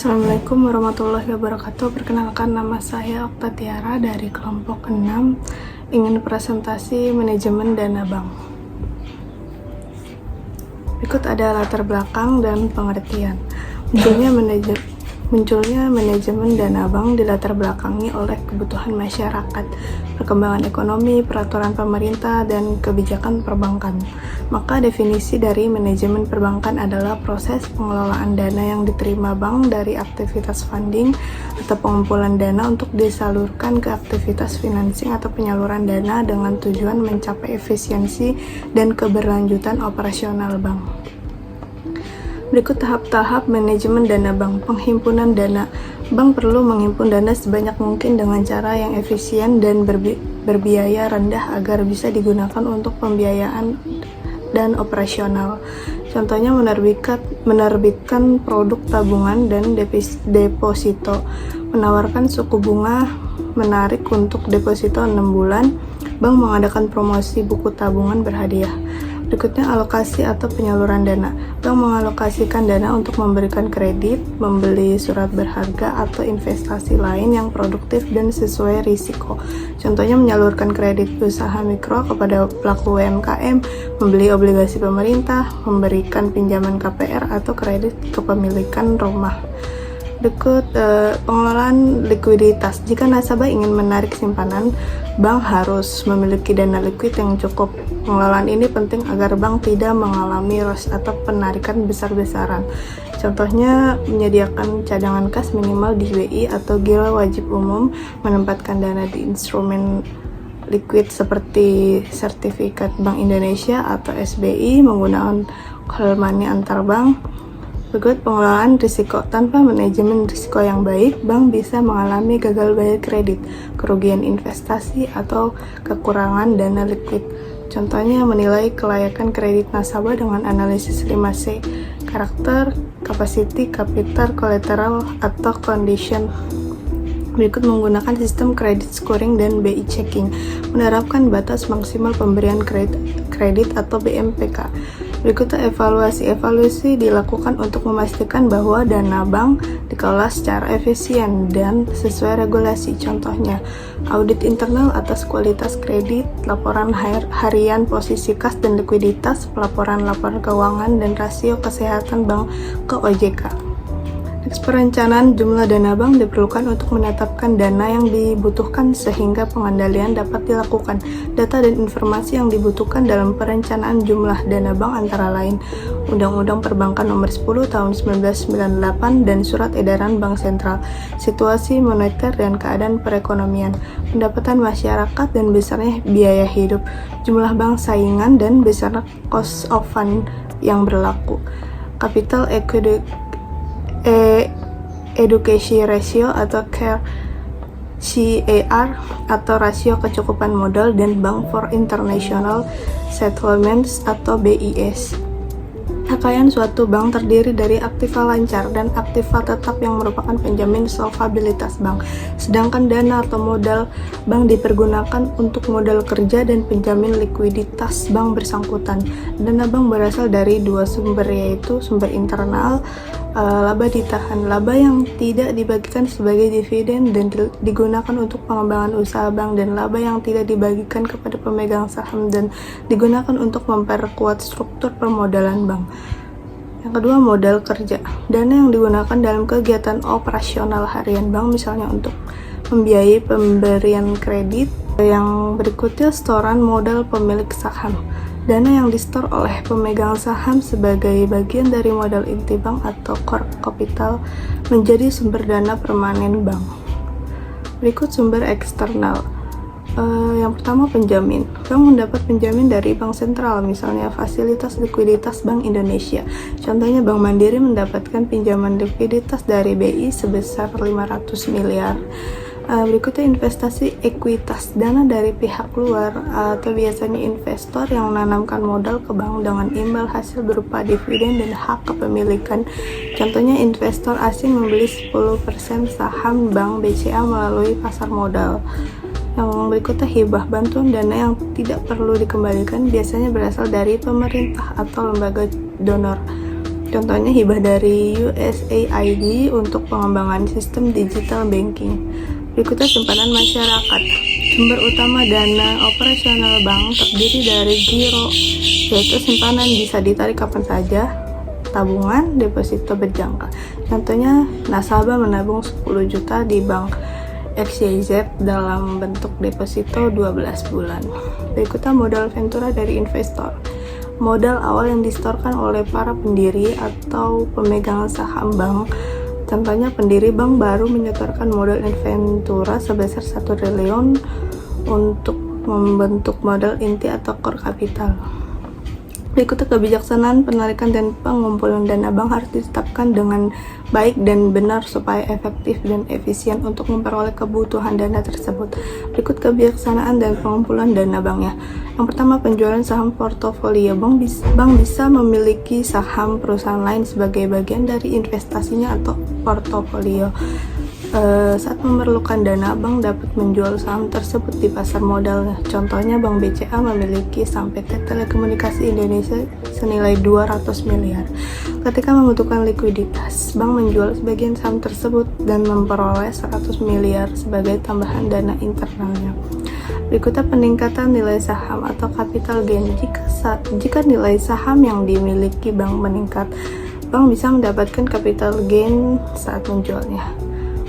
Assalamualaikum warahmatullahi wabarakatuh. Perkenalkan, nama saya Okta Tiara dari kelompok 6, ingin presentasi manajemen dana bank. Berikut ada latar belakang dan pengertian. Munculnya manajemen dana bank dilatar belakangi oleh kebutuhan masyarakat, perkembangan ekonomi, peraturan pemerintah, dan kebijakan perbankan. Maka definisi dari manajemen perbankan adalah proses pengelolaan dana yang diterima bank dari aktivitas funding atau pengumpulan dana untuk disalurkan ke aktivitas financing atau penyaluran dana dengan tujuan mencapai efisiensi dan keberlanjutan operasional bank. Berikut tahap-tahap manajemen dana bank. Penghimpunan dana. Bank perlu menghimpun dana sebanyak mungkin dengan cara yang efisien dan berbiaya rendah agar bisa digunakan untuk pembiayaan dan operasional. Contohnya menerbitkan produk tabungan dan deposito, menawarkan suku bunga menarik untuk deposito 6 bulan, bank mengadakan promosi buku tabungan berhadiah. Berikutnya alokasi atau penyaluran dana. Bank mengalokasikan dana untuk memberikan kredit, membeli surat berharga, atau investasi lain yang produktif dan sesuai risiko. Contohnya menyalurkan kredit usaha mikro kepada pelaku UMKM, membeli obligasi pemerintah, memberikan pinjaman KPR, atau kredit kepemilikan rumah. Berikut pengelolaan likuiditas. Jika nasabah ingin menarik simpanan, bank harus memiliki dana likuid yang cukup. Pengelolaan ini penting agar bank tidak mengalami loss atau penarikan besar-besaran. Contohnya menyediakan cadangan kas minimal di WI atau giro wajib umum, menempatkan dana di instrumen likuid seperti sertifikat Bank Indonesia atau SBI menggunakan call money antar bank. Berikut pengelolaan risiko. Tanpa manajemen risiko yang baik, bank bisa mengalami gagal bayar kredit, kerugian investasi, atau kekurangan dana likuid. Contohnya menilai kelayakan kredit nasabah dengan analisis 5C, karakter, capacity, capital, collateral, atau condition. Berikut menggunakan sistem credit scoring dan BI checking, menerapkan batas maksimal pemberian kredit atau BMPK. Berikutnya evaluasi. Evaluasi dilakukan untuk memastikan bahwa dana bank dikelola secara efisien dan sesuai regulasi. Contohnya, audit internal atas kualitas kredit, laporan harian posisi kas dan likuiditas, pelaporan laporan keuangan, dan rasio kesehatan bank ke OJK. Perencanaan jumlah dana bank diperlukan untuk menetapkan dana yang dibutuhkan sehingga pengendalian dapat dilakukan. Data dan informasi yang dibutuhkan dalam perencanaan jumlah dana bank antara lain Undang-Undang Perbankan Nomor 10 Tahun 1998 dan Surat Edaran Bank Sentral, situasi moneter dan keadaan perekonomian, pendapatan masyarakat dan besarnya biaya hidup, jumlah bank saingan dan besar cost of fund yang berlaku, capital education ratio atau CAR atau rasio kecukupan modal, dan Bank for International Settlements atau BIS. Rangkaian suatu bank terdiri dari aktiva lancar dan aktiva tetap yang merupakan penjamin solvabilitas bank. Sedangkan dana atau modal bank dipergunakan untuk modal kerja dan penjamin likuiditas bank bersangkutan. Dana bank berasal dari dua sumber, yaitu sumber internal, laba ditahan, laba yang tidak dibagikan sebagai dividen dan digunakan untuk pengembangan usaha bank, dan laba yang tidak dibagikan kepada pemegang saham dan digunakan untuk memperkuat struktur permodalan bank. Yang kedua, modal kerja. Dana yang digunakan dalam kegiatan operasional harian bank, misalnya untuk membiayai pemberian kredit. Yang berikutnya, setoran modal pemilik saham. Dana yang distor oleh pemegang saham sebagai bagian dari modal inti bank atau core capital menjadi sumber dana permanen bank. Berikut sumber eksternal. Yang pertama, penjamin. Bank mendapat penjamin dari bank sentral, misalnya fasilitas likuiditas Bank Indonesia. Contohnya Bank Mandiri mendapatkan pinjaman likuiditas dari BI sebesar 500 miliar. Berikutnya investasi ekuitas, dana dari pihak luar atau biasanya investor yang menanamkan modal ke bank dengan imbal hasil berupa dividen dan hak kepemilikan. Contohnya investor asing membeli 10% saham Bank BCA melalui pasar modal. Yang berikutnya hibah, bantuan dana yang tidak perlu dikembalikan, biasanya berasal dari pemerintah atau lembaga donor. Contohnya hibah dari USAID untuk pengembangan sistem digital banking. Berikutnya simpanan masyarakat. Sumber utama dana operasional bank terdiri dari giro, yaitu simpanan bisa ditarik kapan saja, tabungan, deposito berjangka. Contohnya nasabah menabung 10 juta di bank XYZ dalam bentuk deposito 12 bulan. Berikutnya modal ventura dari investor. Modal awal yang disetorkan oleh para pendiri atau pemegang saham bank. Contohnya pendiri bank baru menyetorkan modal ventura sebesar 1 triliun untuk membentuk modal inti atau core capital. Berikutnya kebijaksanaan penarikan dan pengumpulan dana bank harus ditetapkan dengan baik dan benar supaya efektif dan efisien untuk memperoleh kebutuhan dana tersebut. Berikut kebijaksanaan dan pengumpulan dana banknya. Yang pertama, penjualan saham portofolio. Bank bisa memiliki saham perusahaan lain sebagai bagian dari investasinya atau portofolio. Saat memerlukan dana, bank dapat menjual saham tersebut di pasar modal. Contohnya, Bank BCA memiliki saham PT Telekomunikasi Indonesia senilai 200 miliar. Ketika membutuhkan likuiditas, bank menjual sebagian saham tersebut dan memperoleh 100 miliar sebagai tambahan dana internalnya. Berikutnya peningkatan nilai saham atau capital gain. Jika nilai saham yang dimiliki bank meningkat, bank bisa mendapatkan capital gain saat menjualnya.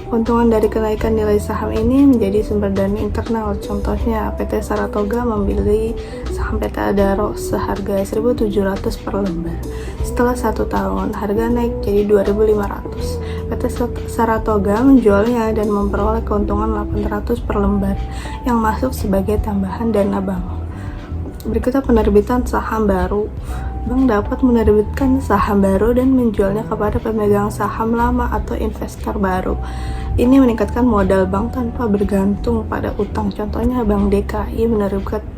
Keuntungan dari kenaikan nilai saham ini menjadi sumber dana internal. Contohnya, PT Saratoga membeli saham PT Adaro seharga 1.700 per lembar. Setelah 1 tahun, harga naik jadi 2.500. PT Saratoga menjualnya dan memperoleh keuntungan 800 per lembar yang masuk sebagai tambahan dana bank. Berikutnya penerbitan saham baru. Bank dapat menerbitkan saham baru dan menjualnya kepada pemegang saham lama atau investor baru. Ini meningkatkan modal bank tanpa bergantung pada utang. Contohnya Bank DKI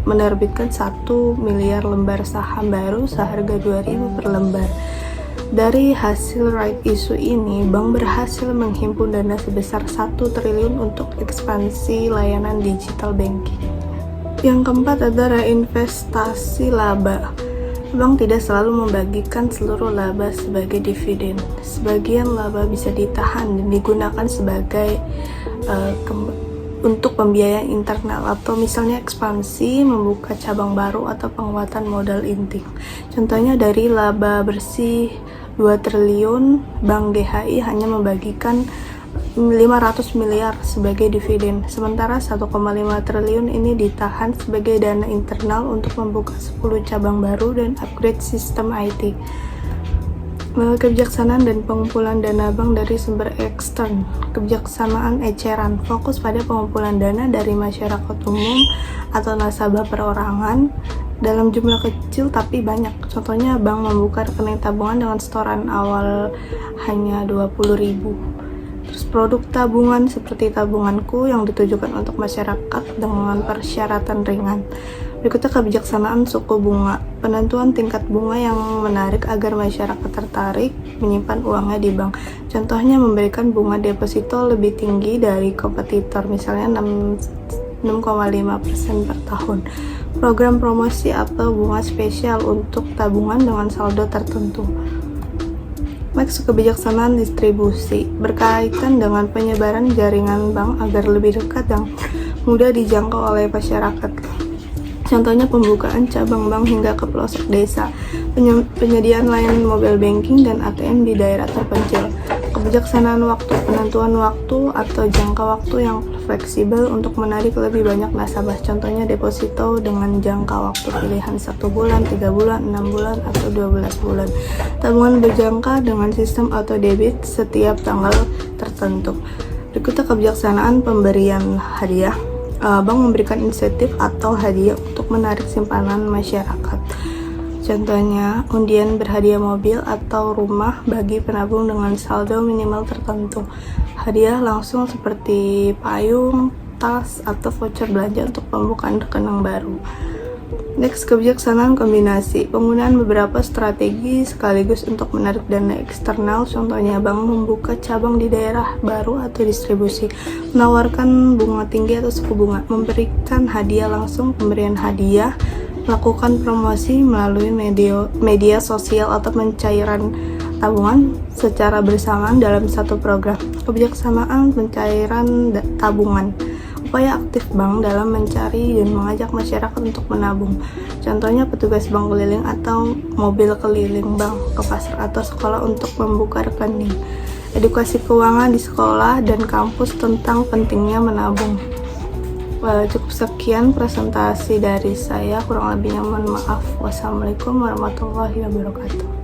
menerbitkan 1 miliar lembar saham baru seharga 2.000 per lembar. Dari hasil right issue ini, bank berhasil menghimpun dana sebesar 1 triliun untuk ekspansi layanan digital banking. Yang keempat adalah investasi laba. Bank tidak selalu membagikan seluruh laba sebagai dividen. Sebagian laba bisa ditahan dan digunakan sebagai untuk pembiayaan internal atau misalnya ekspansi, membuka cabang baru atau penguatan modal inti. Contohnya dari laba bersih 2 triliun, Bank GHI hanya membagikan 500 miliar sebagai dividen, sementara 1,5 triliun ini ditahan sebagai dana internal untuk membuka 10 cabang baru dan upgrade sistem IT. Kebijaksanaan dan pengumpulan dana bank dari sumber ekstern. Kebijaksanaan eceran fokus pada pengumpulan dana dari masyarakat umum atau nasabah perorangan dalam jumlah kecil tapi banyak. Contohnya, bank membuka rekening tabungan dengan setoran awal hanya 20.000. Terus produk tabungan seperti tabunganku yang ditujukan untuk masyarakat dengan persyaratan ringan. Berikutnya kebijaksanaan suku bunga. Penentuan tingkat bunga yang menarik agar masyarakat tertarik menyimpan uangnya di bank. Contohnya memberikan bunga deposito lebih tinggi dari kompetitor, misalnya 6,5% per tahun. Program promosi atau bunga spesial untuk tabungan dengan saldo tertentu. Next, kebijaksanaan distribusi berkaitan dengan penyebaran jaringan bank agar lebih dekat dan mudah dijangkau oleh masyarakat. Contohnya pembukaan cabang bank hingga ke pelosok desa, penyediaan layanan mobile banking dan ATM di daerah terpencil. Kebijaksanaan waktu, penentuan waktu atau jangka waktu yang fleksibel untuk menarik lebih banyak nasabah. Contohnya deposito dengan jangka waktu pilihan 1 bulan, 3 bulan, 6 bulan, atau 12 bulan. Tabungan berjangka dengan sistem auto debit setiap tanggal tertentu. Berikutnya kebijaksanaan pemberian hadiah. Bank memberikan insentif atau hadiah untuk menarik simpanan masyarakat. Contohnya, undian berhadiah mobil atau rumah bagi penabung dengan saldo minimal tertentu. Hadiah langsung seperti payung, tas, atau voucher belanja untuk pembukaan rekening baru. Next, kebijaksanaan kombinasi. Penggunaan beberapa strategi sekaligus untuk menarik dana eksternal. Contohnya, bank membuka cabang di daerah baru atau distribusi, menawarkan bunga tinggi atau suku bunga, memberikan hadiah langsung, pemberian hadiah, melakukan promosi melalui media sosial atau pencairan tabungan secara bersamaan dalam satu program. Kebijaksanaan pencairan tabungan. Upaya aktif bank dalam mencari dan mengajak masyarakat untuk menabung. Contohnya petugas bank keliling atau mobil keliling bank ke pasar atau sekolah untuk membuka rekening. Edukasi keuangan di sekolah dan kampus tentang pentingnya menabung. Cukup sekian presentasi dari saya, kurang lebihnya mohon maaf. Wassalamualaikum warahmatullahi wabarakatuh.